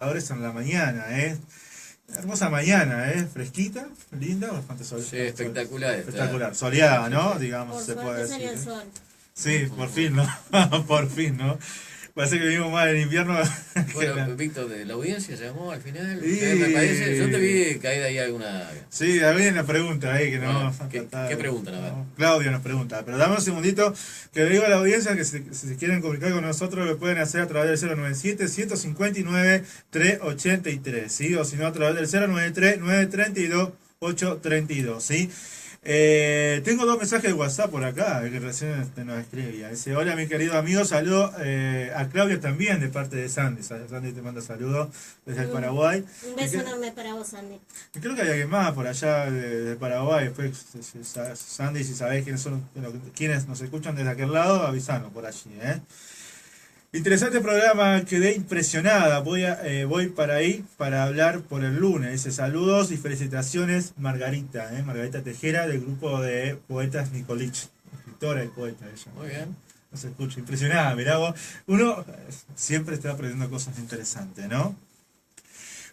Ahora es en la mañana, ¿eh? Hermosa mañana, ¿eh? Fresquita, linda, bastante Sí, espectacular está. espectacular. Soleada, Sí, sí. ¿no? Digamos, Por se puede suerte salió decir, el ¿eh? sol. Sí, por Ujú. fin, ¿no? Por fin, ¿no? Parece que vivimos más en invierno que Bueno, Víctor, de la audiencia llamó al final. Me parece, yo te Y... vi caída ahí alguna. Sí, había una pregunta ahí que no Bueno, vamos a ¿qué tratar, preguntan? A ver. ¿no? Claudio nos pregunta, pero dame un segundito que le digo a la audiencia que si se quieren comunicar con nosotros lo pueden hacer a través del 097-159-383, ¿sí? O si no a través del 093-932-832, ¿sí? Tengo dos mensajes de WhatsApp por acá, que recién nos escribía. Dice, hola mi querido amigo, saludo a Claudia también de parte de Sandy. Sandy te manda saludos desde el Un, Paraguay. un Y beso enorme para vos, Andy. y creo que hay alguien más por allá de Paraguay. Después, Sandy, si sabés quiénes nos escuchan desde aquel lado, avisanos por allí, ¿eh? Interesante programa, quedé impresionada. Voy para ahí para hablar por el lunes. Dice saludos y felicitaciones, Margarita, Margarita Tejera del grupo de poetas Nicolich, escritora y poeta ella. Muy bien. No se escucha, impresionada, mirá vos. Uno siempre está aprendiendo cosas interesantes, ¿no?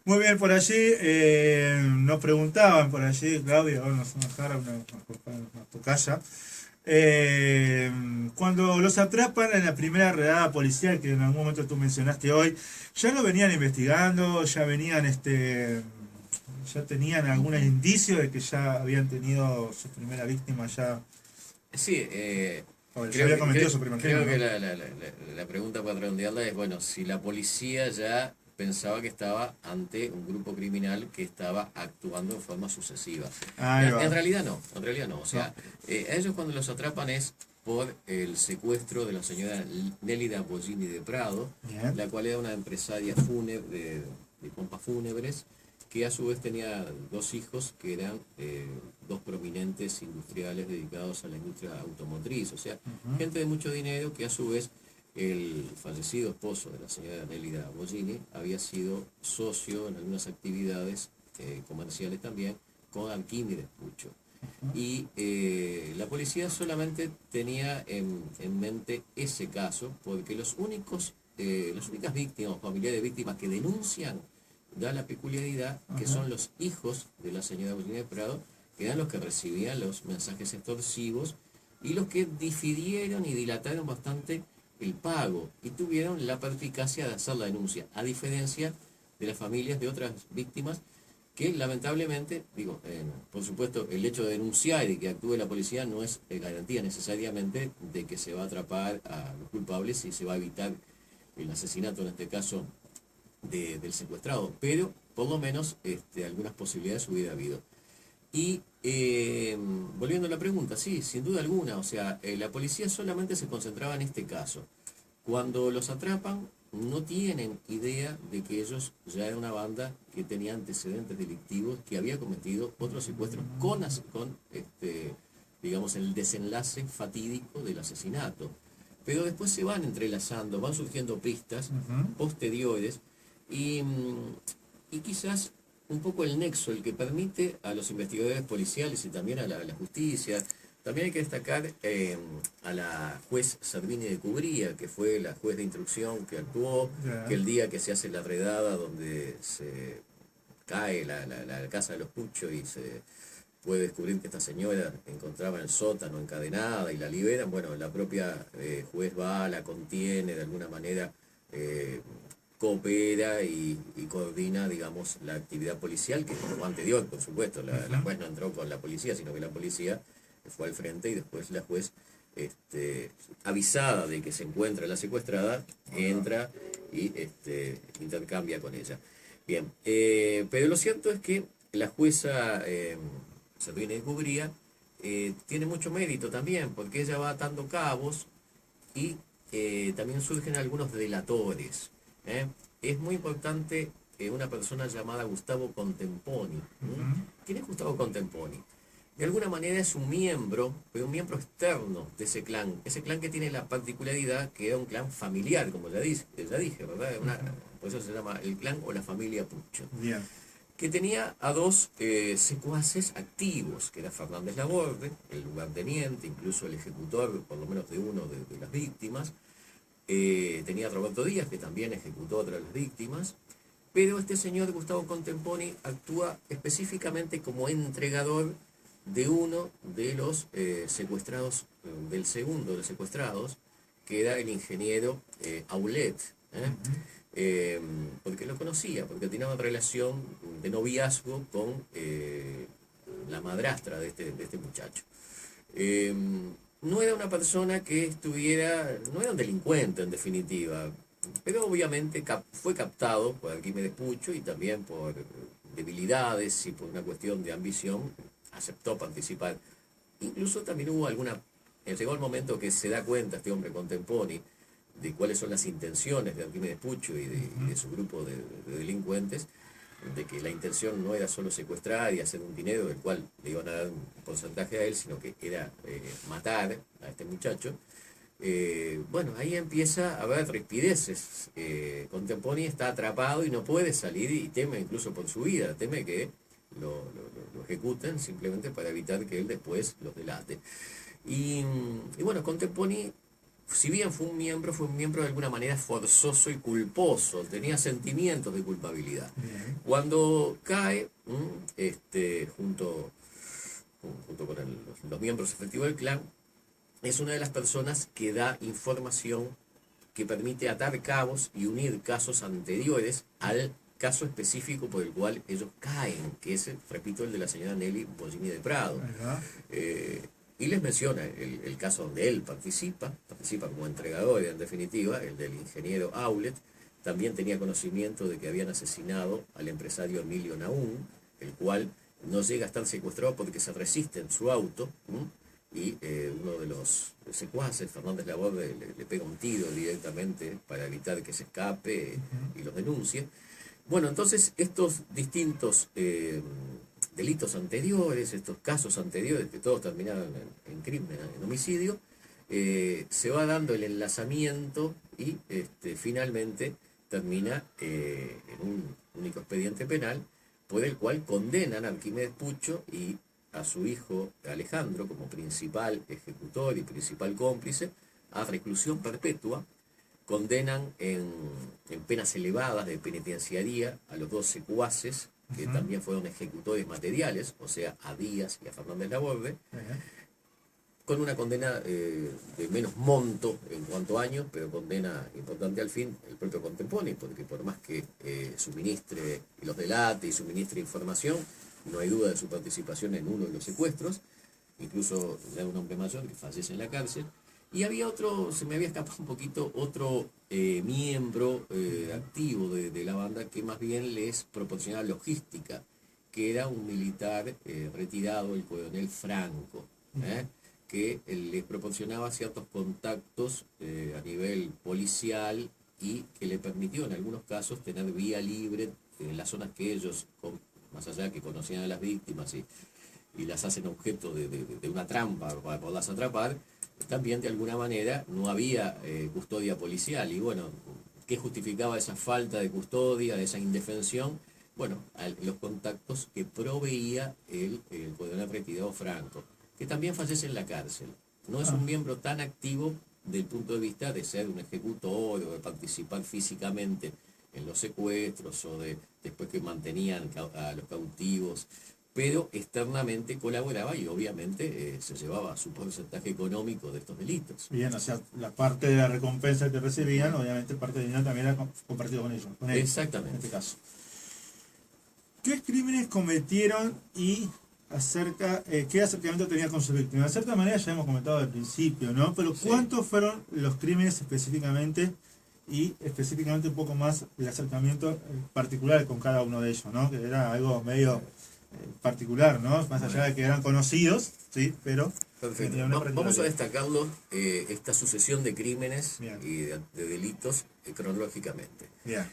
Muy bien, por allí nos preguntaban, por allí, Claudia, nos dejaron una tocaya. Cuando los atrapan en la primera redada policial que en algún momento tú mencionaste hoy, ya lo venían investigando, ya tenían algún indicio de que ya habían tenido su primera víctima ya, Sí, o ya había cometido su primer creo crimen, que ¿no? la pregunta para redondearla es, bueno, si la policía ya pensaba que estaba ante un grupo criminal que estaba actuando en forma sucesiva. Ahí En va. realidad no, en realidad no. O No. sea, a ellos cuando los atrapan es por el secuestro de la señora Nélida Bollini de Prado, Bien. la cual era una empresaria fúnebre, de pompas fúnebres, que a su vez tenía dos hijos que eran dos prominentes industriales dedicados a la industria automotriz, o sea, Ujú. gente de mucho dinero que a su vez el fallecido esposo de la señora Nélida Bollini había sido socio en algunas actividades comerciales también con Arquímedes Pucho. Y la policía solamente tenía en mente ese caso porque las únicas víctimas, familiares de víctimas que denuncian, da la peculiaridad que Ajá. son los hijos de la señora Bollini de Prado, que eran los que recibían los mensajes extorsivos y los que difirieron y dilataron bastante el pago y tuvieron la perspicacia de hacer la denuncia, a diferencia de las familias de otras víctimas que lamentablemente, por supuesto, el hecho de denunciar y que actúe la policía no es garantía necesariamente de que se va a atrapar a los culpables y se va a evitar el asesinato, en este caso, del secuestrado, pero por lo menos algunas posibilidades hubiera habido. Y volviendo a la pregunta, sí, sin duda alguna, o sea, la policía solamente se concentraba en este caso. Cuando los atrapan, no tienen idea de que ellos ya era una banda que tenía antecedentes delictivos, que había cometido otros secuestros digamos, el desenlace fatídico del asesinato. Pero después se van entrelazando, van surgiendo pistas Ujú. posteriores y quizás un poco el nexo, el que permite a los investigadores policiales y también a la justicia. También hay que destacar a la juez Servini de Cubría, que fue la juez de instrucción que actuó, Ya. que el día que se hace la redada donde se cae la casa de los Puchos y se puede descubrir que esta señora encontraba en el sótano encadenada y la liberan, bueno, la propia juez va, la contiene de alguna manera, coopera y coordina, digamos, la actividad policial, que fue anterior, por supuesto, la juez no entró con la policía, sino que la policía fue al frente y después la juez, avisada de que se encuentra la secuestrada, entra y intercambia con ella. Bien, pero lo cierto es que la jueza Servini de Cubría tiene mucho mérito también, porque ella va atando cabos y también surgen algunos delatores. Es muy importante una persona llamada Gustavo Contemponi. Ujú. ¿Quién es Gustavo Contemponi? De alguna manera es un miembro, pero un miembro externo de ese clan que tiene la particularidad que era un clan familiar, como ya dije, ¿verdad? Por eso se llama el clan o la familia Pucho, Bien. que tenía a dos secuaces activos, que era Fernández Laborde, el lugarteniente, incluso el ejecutor, por lo menos de uno de las víctimas. Tenía a Roberto Díaz, que también ejecutó a otra de las víctimas, Pero este señor Gustavo Contemponi actúa específicamente como entregador de uno de los secuestrados, del segundo de los secuestrados, que era el ingeniero Aulet, porque lo conocía, porque tenía una relación de noviazgo con la madrastra de este muchacho. No era una persona que estuviera, no era un delincuente en definitiva, pero obviamente fue captado por Arquímedes Pucho y también por debilidades y por una cuestión de ambición, aceptó participar. Incluso también hubo llegó el momento que se da cuenta este hombre Contemponi de cuáles son las intenciones de Arquímedes Pucho y de su grupo de delincuentes, de que la intención no era solo secuestrar y hacer un dinero del cual le iban a dar un porcentaje a él, sino que era matar a este muchacho. Bueno, ahí empieza a haber rispideces. Contemponi está atrapado y no puede salir y teme incluso por su vida, teme que lo ejecuten simplemente para evitar que él después los delate. Y bueno, Contemponi, si bien fue un miembro de alguna manera forzoso y culposo, tenía sentimientos de culpabilidad. Bien. Cuando cae, junto con los miembros efectivos del clan, es una de las personas que da información que permite atar cabos y unir casos anteriores al caso específico por el cual ellos caen, que es, repito, el de la señora Nelly Bollini de Prado. Y les menciona el caso donde él participa como entregador, en definitiva, el del ingeniero Aulet. También tenía conocimiento de que habían asesinado al empresario Emilio Naún, el cual no llega a estar secuestrado porque se resiste en su auto, y uno de los secuaces, Fernández Laborde, le pega un tiro directamente para evitar que se escape y los denuncie. Bueno, entonces estos distintos delitos anteriores, estos casos anteriores, que todos terminaron en crimen, en homicidio, se va dando el enlazamiento y finalmente termina en un único expediente penal por el cual condenan a Arquímedes Pucho y a su hijo Alejandro como principal ejecutor y principal cómplice a reclusión perpetua. Condenan en penas elevadas de penitenciaría a los dos secuaces, que también fueron ejecutores materiales, o sea, a Díaz y a Fernández Laborde, con una condena de menos monto en cuanto a años, pero condena importante al fin el propio Contemponi, porque por más que suministre y los delate y suministre información, no hay duda de su participación en uno de los secuestros, incluso de un hombre mayor que fallece en la cárcel. Y había otro, se me había escapado un poquito, otro miembro activo de la banda que más bien les proporcionaba logística, que era un militar retirado, el coronel Franco, que les proporcionaba ciertos contactos a nivel policial y que le permitió en algunos casos tener vía libre en las zonas que ellos, más allá que conocían a las víctimas y las hacen objeto de una trampa para poderlas atrapar. También de alguna manera no había custodia policial y bueno, ¿qué justificaba esa falta de custodia, esa indefensión? Bueno, los contactos que proveía el coronel retirado Franco, que también fallece en la cárcel. No es un miembro tan activo del punto de vista de ser un ejecutor o de participar físicamente en los secuestros o después que mantenían a los cautivos, pero externamente colaboraba y obviamente se llevaba su porcentaje económico de estos delitos. Bien, o sea, la parte de la recompensa que recibían, obviamente parte del dinero también era compartido con ellos. Con ellos, exactamente. En este caso. ¿Qué crímenes cometieron y qué acercamiento tenía con su víctima? De cierta manera ya hemos comentado al principio, ¿no? Pero Sí. ¿cuántos fueron los crímenes específicamente y específicamente un poco más el acercamiento particular con cada uno de ellos, ¿no? Que era algo medio particular, ¿no? Más allá de que eran conocidos, sí, pero Perfecto. tenía una Vamos a particularidad. destacarlo, esta sucesión de crímenes Bien. y de delitos cronológicamente. Bien.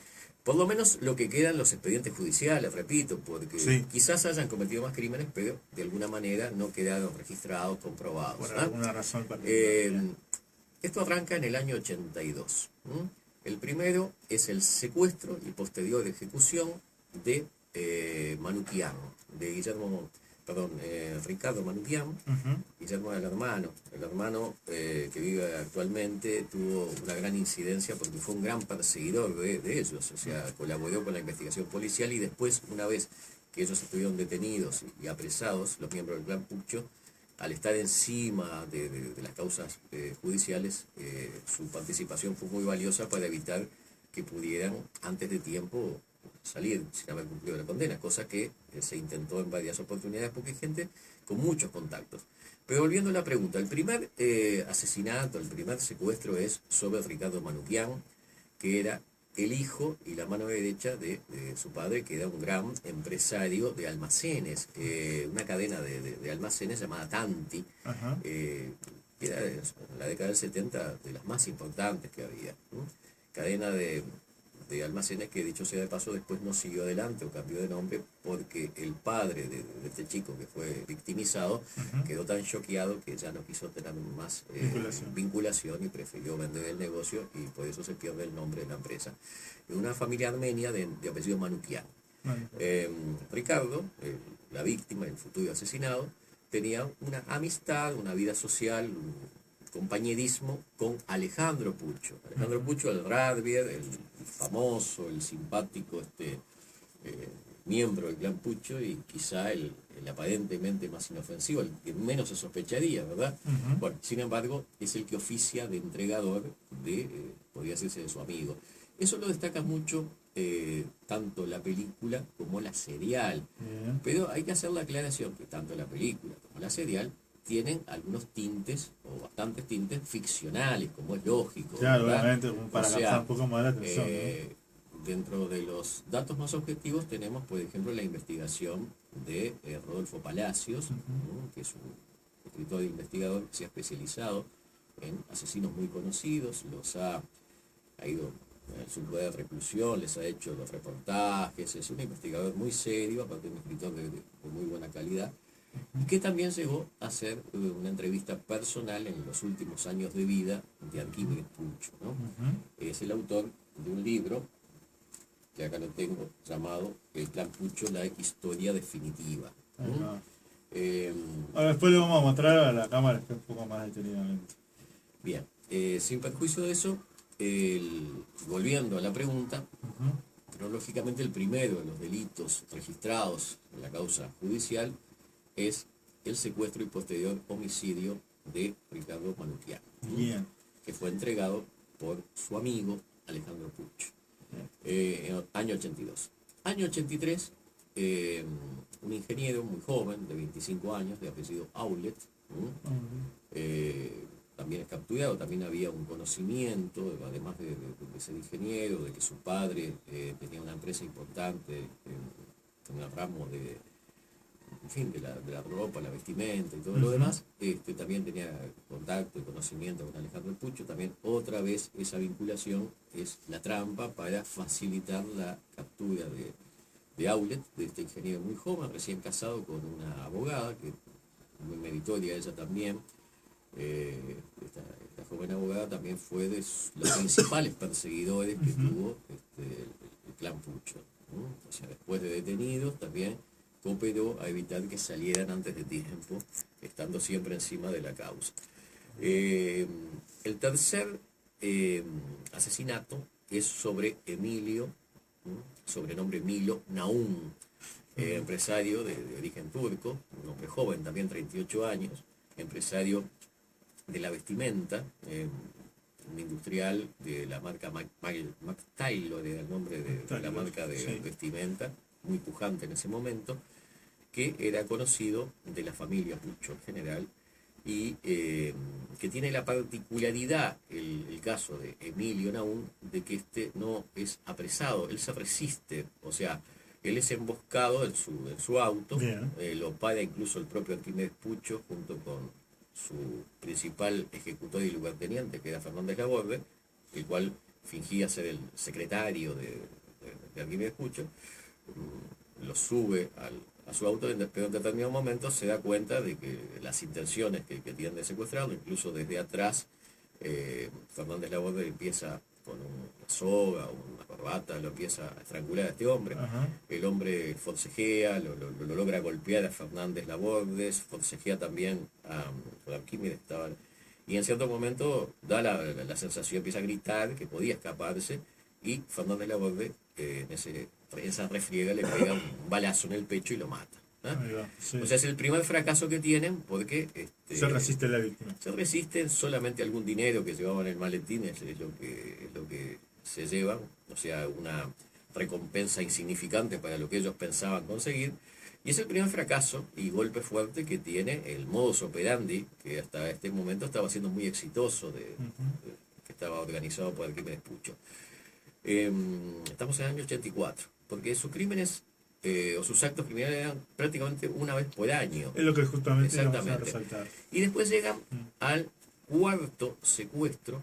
Por lo menos lo que queda en los expedientes judiciales, repito, porque Sí. quizás hayan cometido más crímenes, pero de alguna manera no quedaron registrados, comprobados. Por ¿ah? alguna razón particular. Esto arranca en el año 82. El primero es el secuestro y posterior ejecución de Manutiano, de Guillermo Ricardo Manutian. Guillermo era el hermano que vive actualmente tuvo una gran incidencia porque fue un gran perseguidor de ellos, o sea, colaboró con la investigación policial y después, una vez que ellos estuvieron detenidos y apresados, los miembros del clan Pucho, al estar encima de las causas judiciales, su participación fue muy valiosa para evitar que pudieran antes de tiempo salir sin haber cumplido la condena, cosa que se intentó en varias oportunidades porque hay gente con muchos contactos. Pero volviendo a la pregunta, el primer asesinato, el primer secuestro es sobre Ricardo Manutian, que era el hijo y la mano derecha de su padre, que era un gran empresario de almacenes, una cadena de almacenes llamada Tanti, que era en la década del 70 de las más importantes que había, ¿no? Cadena de almacenes que, dicho sea de paso, después no siguió adelante o cambió de nombre porque el padre de este chico que fue victimizado quedó tan choqueado que ya no quiso tener más vinculación y prefirió vender el negocio, y por eso se pierde el nombre de la empresa. Una familia armenia de apellido Manukyan. Ricardo, la víctima, el futuro asesinado, tenía una amistad, una vida social, compañerismo con Alejandro Pucho. Alejandro Pucho, el Radbier, el famoso, el simpático miembro del clan Pucho, y quizá el aparentemente más inofensivo, el que menos se sospecharía, ¿verdad? Bueno, sin embargo, es el que oficia de entregador podría decirse, de su amigo. Eso lo destaca mucho tanto la película como la serial. Pero hay que hacer la aclaración que tanto la película como la serial tienen algunos tintes, o bastantes tintes, ficcionales, como es lógico. Claro, ¿verdad? obviamente, para captar un poco más la atención. Dentro de los datos más objetivos tenemos, por ejemplo, la investigación de Rodolfo Palacios, que es un escritor e investigador que se ha especializado en asesinos muy conocidos, ha ido en su lugar de reclusión, les ha hecho los reportajes, es un investigador muy serio, aparte de un escritor de muy buena calidad, y que también llegó a hacer una entrevista personal en los últimos años de vida de Arquímedes Pucho, ¿no? Es el autor de un libro, que acá lo tengo, llamado El clan Pucho, la historia definitiva. Ahora después le vamos a mostrar a la cámara un poco más detenidamente. Bien, sin perjuicio de eso, volviendo a la pregunta, cronológicamente el primero de los delitos registrados en la causa judicial es el secuestro y posterior homicidio de Ricardo Manutian, que fue entregado por su amigo Alejandro Pucho, en el año 82. Año 83, un ingeniero muy joven, de 25 años, de apellido Aulet, también es capturado. También había un conocimiento, además de ser ingeniero, de que su padre tenía una empresa importante en el ramo de la ropa, la vestimenta y todo lo demás. También tenía contacto y conocimiento con Alejandro Pucho. También otra vez esa vinculación es la trampa para facilitar la captura de Aulet, de este ingeniero muy joven, recién casado con una abogada, que muy meritoria ella también. Esta joven abogada también fue de los principales perseguidores que tuvo el clan Pucho, ¿no? O sea, después de detenidos también cooperó a evitar que salieran antes de tiempo, estando siempre encima de la causa. El tercer asesinato es sobre Emilio, sobrenombre Milo Naum, empresario de origen turco, un hombre joven, también 38 años, empresario de la vestimenta, un industrial de la marca McTaylor, era el nombre de la marca de vestimenta, muy pujante en ese momento, que era conocido de la familia Pucho en general, y que tiene la particularidad, el caso de Emilio Naum, de que no es apresado, él se resiste, o sea, él es emboscado en su auto, lo para incluso el propio Arquímedes Pucho junto con su principal ejecutor y lugarteniente, que era Fernández Laborde, el cual fingía ser el secretario de Arquímedes Pucho. Lo sube a su auto, pero en determinado momento se da cuenta de que las intenciones que tienen de secuestrarlo, incluso desde atrás, Fernández Laborde empieza con una soga o una corbata, lo empieza a estrangular a este hombre. Ajá. El hombre forcejea, lo logra golpear a Fernández Labordes, forcejea también a Arquímedes. Y en cierto momento da la sensación, empieza a gritar que podía escaparse, y Fernández Labordes en esa refriega le pega un balazo en el pecho y lo mata. Ahí va, sí. O sea, es el primer fracaso que tienen porque Se resiste la víctima. se resisten, solamente algún dinero que llevaban en el maletín es lo que se llevan, o sea, una recompensa insignificante para lo que ellos pensaban conseguir. Y es el primer fracaso y golpe fuerte que tiene el modus operandi, que hasta este momento estaba siendo muy exitoso, que estaba organizado por Arquímedes Pucho. Estamos en el año 84, porque sus crímenes o sus actos criminales eran prácticamente una vez por año. Es lo que justamente vamos a Exactamente. resaltar. Y después llegan al cuarto secuestro,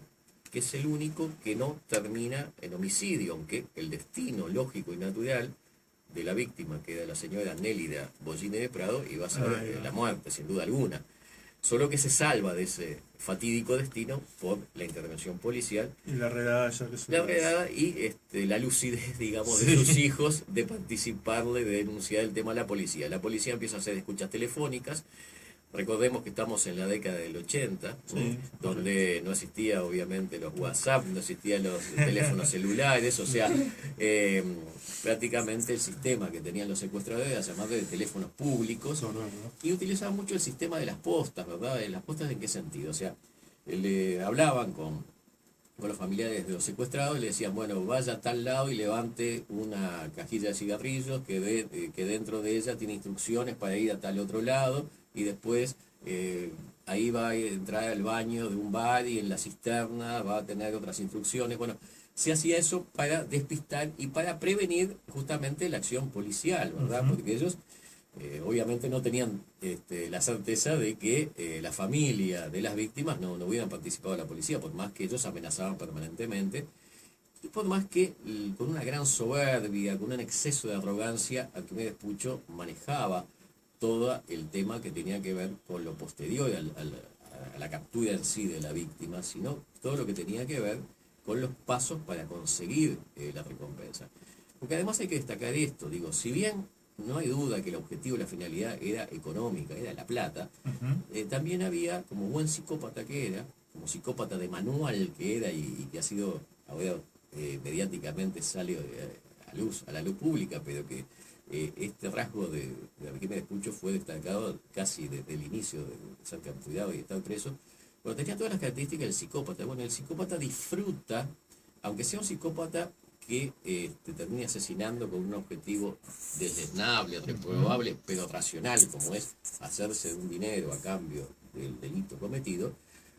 que es el único que no termina en homicidio, aunque el destino lógico y natural de la víctima, que era la señora Nélida Bollini de Prado, iba a ser la muerte, sin duda alguna. Solo que se salva de ese fatídico destino por la intervención policial. Y la redada ya que se La redada y la lucidez, digamos, Sí. de sus hijos de participarle, de denunciar el tema a la policía. La policía empieza a hacer escuchas telefónicas. Recordemos que estamos en la década del 80, Sí, donde no existía obviamente los WhatsApp, no existían los teléfonos celulares, o sea, prácticamente el sistema que tenían los secuestradores era llamado de teléfonos públicos, y utilizaban mucho el sistema de las postas, ¿verdad? ¿Las postas en qué sentido? O sea, le hablaban con los familiares de los secuestrados y le decían, bueno, vaya a tal lado y levante una cajilla de cigarrillos que dentro de ella tiene instrucciones para ir a tal otro lado, y después ahí va a entrar al baño de un bar y en la cisterna va a tener otras instrucciones. Bueno, se hacía eso para despistar y para prevenir justamente la acción policial, ¿verdad? Porque ellos obviamente no tenían la certeza de que la familia de las víctimas no hubieran participado en la policía, por más que ellos amenazaban permanentemente, y por más que con una gran soberbia, con un exceso de arrogancia, Arquímedes Pucho manejaba todo el tema que tenía que ver con lo posterior a la captura en sí de la víctima, sino todo lo que tenía que ver con los pasos para conseguir la recompensa. Porque además hay que destacar esto, digo, si bien no hay duda que el objetivo y la finalidad era económica, era la plata, también había, como buen psicópata que era, como psicópata de manual que era y que ha sido, ahora mediáticamente sale a la luz pública, pero que este rasgo de Arquímedes Pucho fue destacado casi desde el inicio de ser capturado y estar preso. Bueno, tenía todas las características del psicópata. Bueno, el psicópata disfruta, aunque sea un psicópata que termine asesinando con un objetivo desdeñable, reprobable, pero racional, como es hacerse de un dinero a cambio del delito cometido.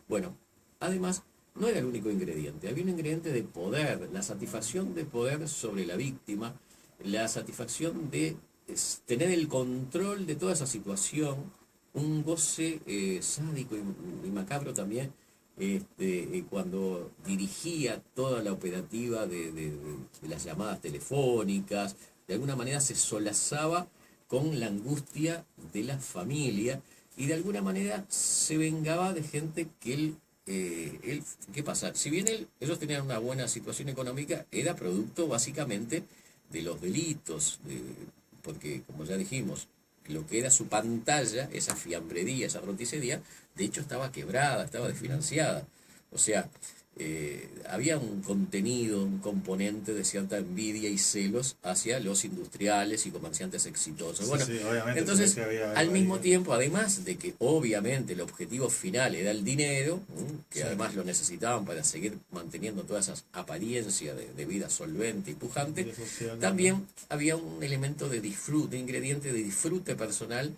Bueno, además, no era el único ingrediente. Había un ingrediente de poder, la satisfacción de poder sobre la víctima, la satisfacción de tener el control de toda esa situación, un goce sádico y macabro también, cuando dirigía toda la operativa de las llamadas telefónicas. De alguna manera se solazaba con la angustia de la familia y de alguna manera se vengaba de gente que él ¿qué pasa? Si bien ellos tenían una buena situación económica, era producto básicamente de los delitos, porque como ya dijimos, lo que era su pantalla, esa fiambrería, esa roticería, de hecho estaba quebrada, estaba desfinanciada. O sea, había un contenido, un componente de cierta envidia y celos hacia los industriales y comerciantes exitosos. Bueno, sí, obviamente, entonces, al mismo ahí. Tiempo, además de que obviamente el objetivo final era el dinero, que Sí. además lo necesitaban para seguir manteniendo todas esas apariencias de vida solvente y pujante, también había un elemento de disfrute, un ingrediente de disfrute personal